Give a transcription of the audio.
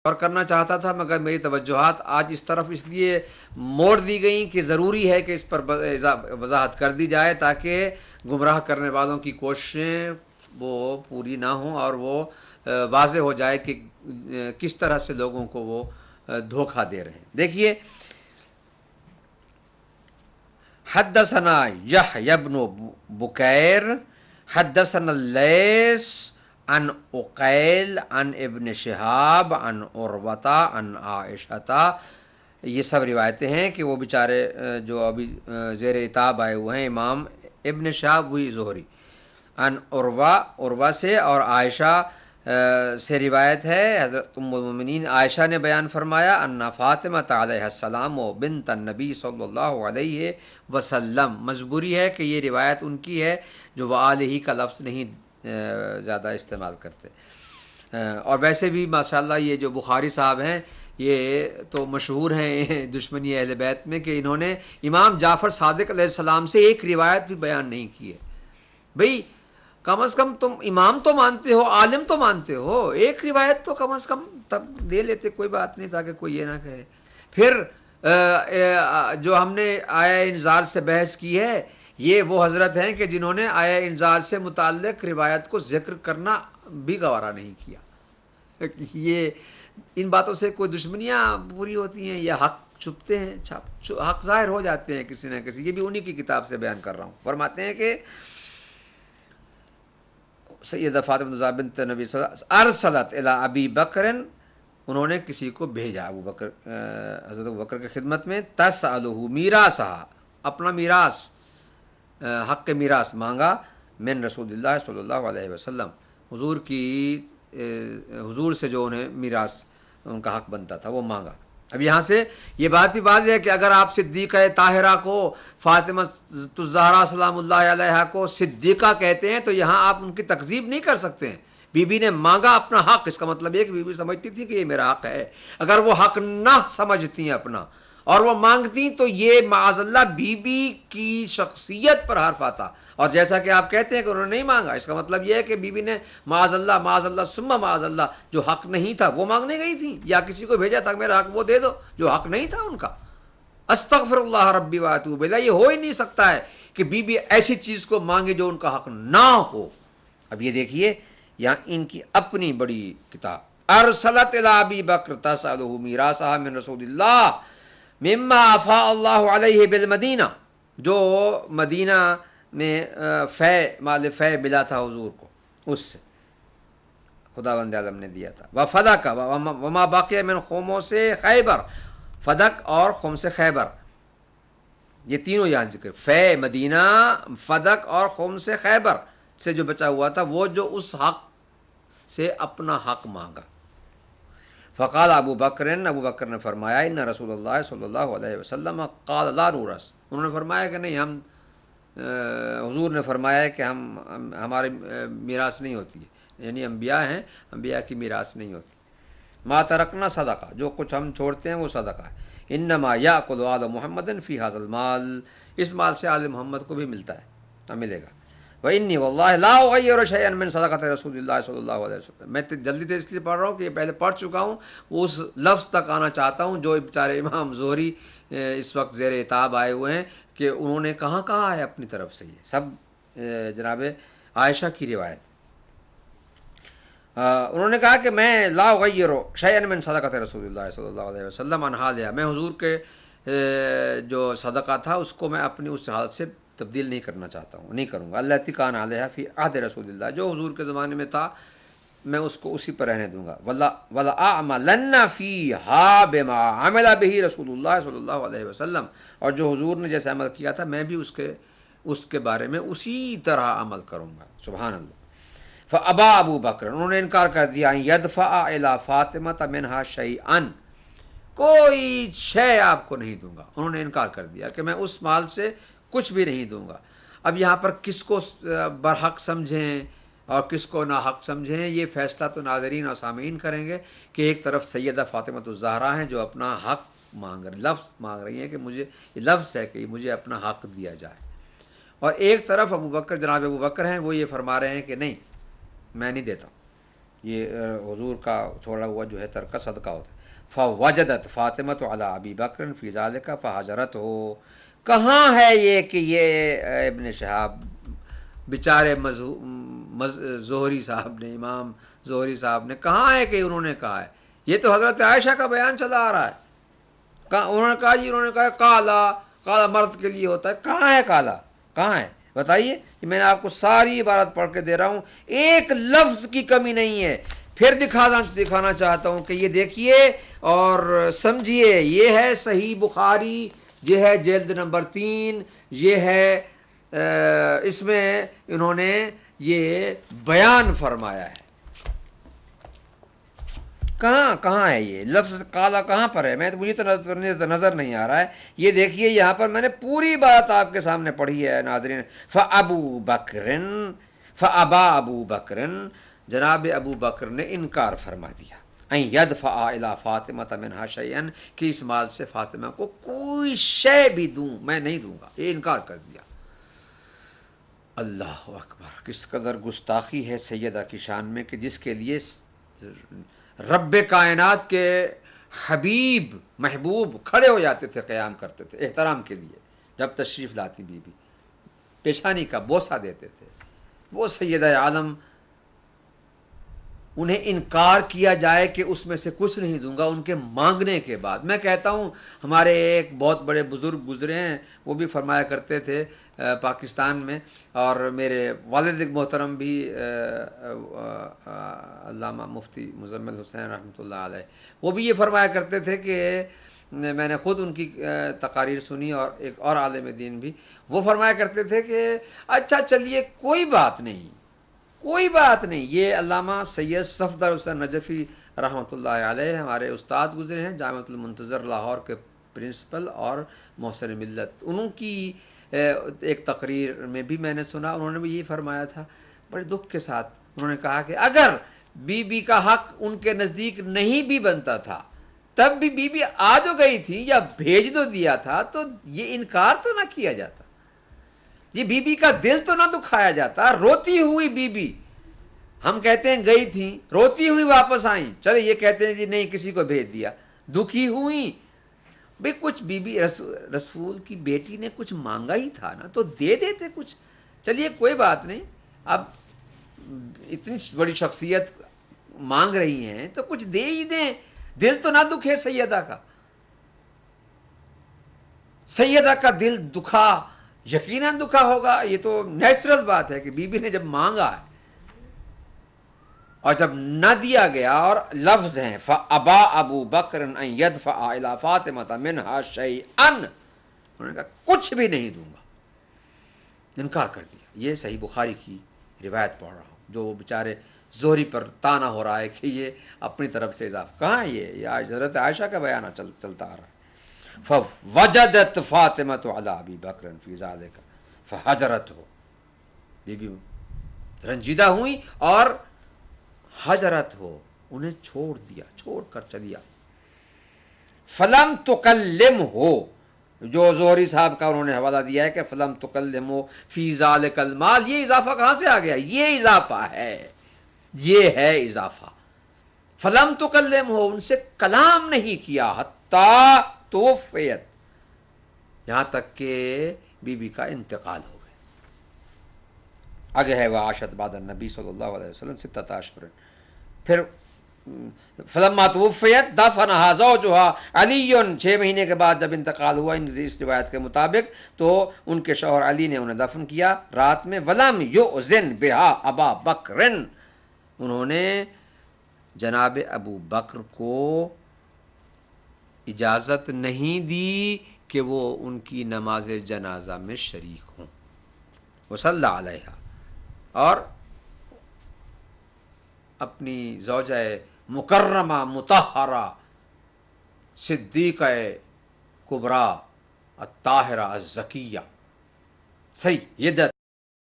اور کرنا چاہتا تھا، مگر میری توجہات آج اس طرف اس لیے موڑ دی گئیں کہ ضروری ہے کہ اس پر وضاحت کر دی جائے تاکہ گمراہ کرنے والوں کی کوششیں وہ پوری نہ ہوں اور وہ واضح ہو جائے کہ کس طرح سے لوگوں کو وہ دھوکہ دے رہے ہیں۔ دیکھیے، حدثنا یحیی بن بکیر حدثنا اللیث عن عقیل عن ابن شہاب عن عروۃ عن عائشہ، یہ سب روایتیں ہیں کہ وہ بیچارے جو ابھی زیر عتاب آئے ہوئے ہیں، امام ابن شہاب وہی زہری، عن عروہ سے، اور عائشہ سے روایت ہے، حضرت ام المؤمنین عائشہ نے بیان فرمایا، ان فاطمہ علیہ السلام و بنت النبی صلی اللہ علیہ وسلم، مجبوری ہے کہ یہ روایت ان کی ہے جو وآلہ کا لفظ نہیں زیادہ استعمال کرتے، اور ویسے بھی ماشاءاللہ یہ جو بخاری صاحب ہیں یہ تو مشہور ہیں دشمنی اہل بیت میں کہ انہوں نے امام جعفر صادق علیہ السلام سے ایک روایت بھی بیان نہیں کی ہے۔ بھئی کم از کم تم امام تو مانتے ہو، عالم تو مانتے ہو، ایک روایت تو کم از کم تب دے لیتے، کوئی بات نہیں، تاکہ کوئی یہ نہ کہے۔ پھر جو ہم نے آیا انذار سے بحث کی ہے، یہ وہ حضرت ہیں کہ جنہوں نے آیا انذار سے متعلق روایت کو ذکر کرنا بھی گوارا نہیں کیا۔ یہ ان باتوں سے کوئی دشمنیاں پوری ہوتی ہیں یا حق چھپتے ہیں، حق ظاہر ہو جاتے ہیں کسی نہ کسی۔ یہ بھی انہی کی کتاب سے بیان کر رہا ہوں۔ فرماتے ہیں کہ سیدہ فاطمہ بنت نبی صلی اللہ علیہ وسلم ارسلت الی ابی بکر، انہوں نے کسی کو بھیجا ابو بکر، حضرت ابو بکر کی خدمت میں، تسألہ میراثہا، اپنا میراث، حق میراث مانگا، من رسول اللہ صلی اللہ علیہ وسلم، حضور کی حضور سے جو انہیں میراث ان کا حق بنتا تھا وہ مانگا۔ اب یہاں سے یہ بات بھی واضح ہے کہ اگر آپ صدیقہ طاہرہ کو، فاطمہ الزہرا سلام اللہ علیہا کو صدیقہ کہتے ہیں تو یہاں آپ ان کی تکذیب نہیں کر سکتے ہیں۔ بی بی نے مانگا اپنا حق، اس کا مطلب یہ کہ بی بی سمجھتی تھی کہ یہ میرا حق ہے۔ اگر وہ حق نہ سمجھتی اپنا اور وہ مانگتی تو یہ معاذ اللہ بی بی کی شخصیت پر حرف آتا، اور جیسا کہ آپ کہتے ہیں کہ انہوں نے نہیں مانگا، اس کا مطلب یہ ہے کہ بی بی نے معاذ اللہ ثم معاذ اللہ جو حق نہیں تھا وہ مانگنے گئی تھی، یا کسی کو بھیجا تھا کہ میرا حق وہ دے دو جو حق نہیں تھا ان کا۔ استغفر اللہ ربی واتوب الیہ، یہ ہو ہی نہیں سکتا ہے کہ بی بی ایسی چیز کو مانگے جو ان کا حق نہ ہو۔ اب یہ دیکھیے یہاں ان کی اپنی بڑی کتاب، ارسلت الی ابی بکر تسألہ میراثہا من رسول اللہ مما افاء اللہ علیہ بالمدینہ، جو مدینہ میں مال فے ملا تھا حضور کو، اس سے خداوند عالم نے دیا تھا۔ وفدک وما باقی من خمس خیبر، فدق اور خمس خیبر، یہ تینوں یہاں ذکر، فے مدینہ، فدق اور خمس خیبر سے جو بچا ہوا تھا، وہ جو اس حق سے اپنا حق مانگا۔ فقال ابو بکر نے فرمایا، ان رسول اللہ صلی اللہ علیہ وسلم قال لا نورث، انہوں نے فرمایا کہ نہیں، ہم حضور نے فرمایا کہ ہمارے میراث نہیں ہوتی ہے، یعنی انبیاء ہیں، انبیاء کی میراث نہیں ہوتی۔ ما ترکنا صدقہ، جو کچھ ہم چھوڑتے ہیں وہ صدقہ ہے۔ انما یاکل آل محمد فی ھذا المال، اس مال سے آل محمد کو بھی ملتا ہے، ملے گا۔ وإني والله لا أغير شيئا من صدقة رسول اللہ صلی اللہ علیہ وسلم، میں جلدی سے اس لیے پڑھ رہا ہوں کہ یہ پہلے پڑھ چکا ہوں، وہ اس لفظ تک آنا چاہتا ہوں جو بیچارے امام زہری اس وقت زیر عتاب آئے ہوئے ہیں کہ انہوں نے کہاں کہا ہے اپنی طرف سے، یہ سب جناب عائشہ کی روایت۔ انہوں نے کہا کہ میں لا اغیر شیئا من صدقۃ رسول اللہ صلی اللہ علیہ وسلم عن حالها، میں حضور کے جو صدقہ تھا اس کو میں اپنی اس حالت سے تبدیل نہیں کرنا چاہتا ہوں، نہیں کروں گا۔ التی کان علیہ فی عہد رسول اللہ، جو حضور کے زمانے میں تھا میں اس کو اسی پر رہنے دوں گا۔ ولا اعملن فیھا بما عمل بہ رسول اللہ صلی اللہ علیہ وسلم، اور جو حضور نے جیسے عمل کیا تھا میں بھی اس کے بارے میں اسی طرح عمل کروں گا۔ سبحان اللہ۔ فابا ابو بکر، انہوں نے انکار کر دیا، یدفع الی فاطمہ منہا شیئا، کوئی شے آپ کو نہیں دوں گا، انہوں نے انکار کر دیا کہ میں اس مال سے کچھ بھی نہیں دوں گا۔ اب یہاں پر کس کو برحق سمجھیں اور کس کو ناحق سمجھیں، یہ فیصلہ تو ناظرین اور سامعین کریں گے کہ ایک طرف سیدہ فاطمہ الزہرا ہیں جو اپنا حق مانگ رہی، لفظ مانگ رہی ہیں کہ مجھے، یہ لفظ ہے کہ مجھے اپنا حق دیا جائے، اور ایک طرف ابو بکر، جناب ابو بکر ہیں، وہ یہ فرما رہے ہیں کہ نہیں، میں نہیں دیتا، یہ حضور کا چھوڑا ہوا جو ہے ترکہ صدقہ ہوتا ہے. فوجدت فاطمۃ علی ابی بکر فی ذالک فحجرت ہو. کہاں ہے یہ کہ یہ ابن شہاب بیچارے زہری صاحب نے، امام زہری صاحب نے، کہاں ہے کہ انہوں نے کہا ہے؟ یہ تو حضرت عائشہ کا بیان چلا آ رہا ہے. انہوں نے کہا جی، انہوں نے کہا کالا، کالا مرد کے لیے ہوتا ہے. کہاں ہے کالا؟ کہاں ہے بتائیے؟ میں نے آپ کو ساری عبارت پڑھ کے دے رہا ہوں، ایک لفظ کی کمی نہیں ہے. پھر دکھانا چاہتا ہوں کہ یہ دیکھیے اور سمجھیے. یہ ہے صحیح بخاری، یہ ہے جلد نمبر 3، یہ ہے اس میں انہوں نے یہ بیان فرمایا ہے. کہاں ہے یہ لفظ کالا؟ کہاں پر ہے؟ مجھے تو نظر نہیں آ رہا ہے. یہ دیکھیے یہاں پر میں نے پوری بات آپ کے سامنے پڑھی ہے ناظرین. فابا ابو بکرن، جناب ابو بکر نے انکار فرما دیا. ان یدفع الی فاطمہ منہا شیئا، کہ اس مال سے فاطمہ کو کوئی شے بھی دوں، میں نہیں دوں گا. یہ انکار کر دیا. اللہ اکبر، کس قدر گستاخی ہے سیدہ کی شان میں کہ جس کے لیے رب کائنات کے حبیب محبوب کھڑے ہو جاتے تھے، قیام کرتے تھے احترام کے لیے. جب تشریف لاتی بی بی پیشانی کا بوسہ دیتے تھے. وہ سیدہ عالم، انہیں انکار کیا جائے کہ اس میں سے کچھ نہیں دوں گا ان کے مانگنے کے بعد. میں کہتا ہوں ہمارے ایک بہت بڑے بزرگ گزرے ہیں، وہ بھی فرمایا کرتے تھے پاکستان میں، اور میرے والد محترم بھی علامہ مفتی مزمل حسین رحمۃ اللہ علیہ، وہ بھی یہ فرمایا کرتے تھے کہ میں نے خود ان کی تقاریر سنی، اور ایک اور عالم دین بھی وہ فرمایا کرتے تھے کہ اچھا چلیے کوئی بات نہیں، کوئی بات نہیں. یہ علامہ سید صفدر حسین نجفی رحمۃ اللہ علیہ ہمارے استاد گزرے ہیں، جامعۃ المنتظر لاہور کے پرنسپل اور محسن ملت. انہوں کی ایک تقریر میں بھی میں نے سنا، انہوں نے بھی یہی فرمایا تھا. بڑے دکھ کے ساتھ انہوں نے کہا کہ اگر بی بی کا حق ان کے نزدیک نہیں بھی بنتا تھا، تب بھی بی بی آ جو گئی تھی یا بھیج دو دیا تھا، تو یہ انکار تو نہ کیا جاتا، یہ بی بی کا دل تو نہ دکھایا جاتا. روتی ہوئی بی بی، ہم کہتے ہیں گئی تھیں، روتی ہوئی واپس آئیں. چلے یہ کہتے ہیں جی نہیں کسی کو بھیج دیا، دکھی ہوئی. بھئی کچھ بی بی رسول کی بیٹی نے کچھ مانگا ہی تھا نا، تو دے دیتے کچھ. چلیے کوئی بات نہیں، اب اتنی بڑی شخصیت مانگ رہی ہیں تو کچھ دے ہی دیں، دل تو نہ دکھے سیدہ کا. سیدہ کا دل دکھا، یقیناً دکھا ہوگا، یہ تو نیچرل بات ہے کہ بی بی نے جب مانگا ہے اور جب نہ دیا گیا، اور لفظ ہیں فَأَبَا أَبُو بَكْرٍ أَن يَدْفَعَ إِلَىٰ فَاطِمَةَ مِنْهَا شَيْئًا، انہوں نے کہا کچھ بھی نہیں دوں گا، انکار کر دیا. یہ صحیح بخاری کی روایت پڑھ رہا ہوں، جو وہ بیچارے زہری پر تانا ہو رہا ہے کہ یہ اپنی طرف سے اضافہ. کہاں یہ حضرت عائشہ کا بیانہ چلتا آ رہا ہے. فوجدت فاطمۃ علی ابی بکر فی ذالک فحجرتہ، بی بی رنجیدہ ہوئی اور حجرت ہو، انہیں چھوڑ دیا، چھوڑ کر چلیا. فلم تکلم ہو، جو زہری صاحب کا انہوں نے حوالہ دیا ہے کہ فلم تکلم ہو فی ذالک المال. یہ اضافہ کہاں سے آ گیا؟ یہ اضافہ ہے، یہ ہے اضافہ. فلم تکلم ہو، ان سے کلام نہیں کیا، حتی توفیت، یہاں تک کہ بی بی کا انتقال ہو گیا. آگے ہے وعاشت بعد النبی صلی اللہ علیہ وسلم 6 اشہر. پھر فلما توفیت دفنہا زوجہا علی، 6 مہینے کے بعد جب انتقال ہوا اس روایت کے مطابق، تو ان کے شوہر علی نے انہیں دفن کیا رات میں. ولم یؤذن بہا ابا بکر، انہوں نے جناب ابو بکر کو اجازت نہیں دی کہ وہ ان کی نماز جنازہ میں شریک ہوں. وصلی علیہا، اور اپنی زوجہ مکرمہ مطہرہ صدیقہ کبریٰ الطاہرہ الزکیہ سیدۃ